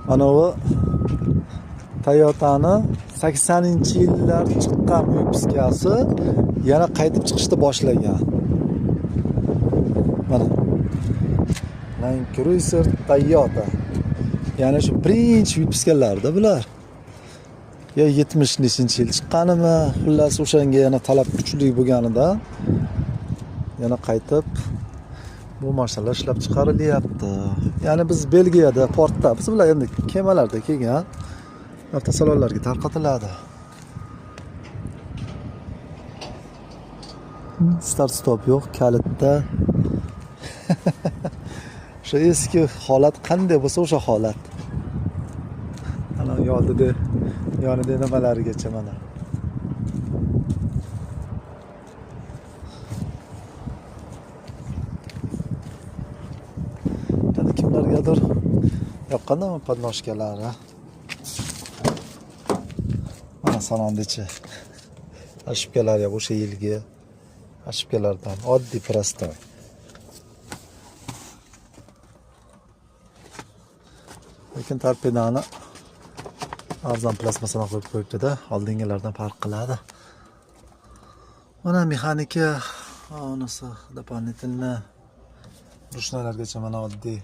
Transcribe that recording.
Mana bu Toyota'ni 80-yillar chiqqan Vipiskasi yana qaytib chiqishni boshlagan. Mana Land Cruiser Toyota. Ya'ni shu birinchi Vipiskalarda bular. Ya 70-yil chiqqanimi, xullas o'shanga yana talab kuchli bo'lganida yana qaytib bu mashinalar ishlab chiqarilyapti. Ya'ni biz Belgiyada portda, biz bilan endi kemalarda kelgan avtosalonlarga tarqatiladi. Start stop yo'q, kalitda. O'sha eski holat qanday bo'lsa o'sha holat. Ana yonida nimalarigacha mana. Kimlargadir yoqqandimi podnoshkalari. Mana salondichi. Ashibkalar ya o'sha yilgi ashibkalardan oddiy prostoy. Lekin torpedani arzon plastmasadan qo'yib qo'yibdi-da, oldingilardan farq qiladi. Mana mexanika, onasi doполнительно ruchnolargacha mana oddiy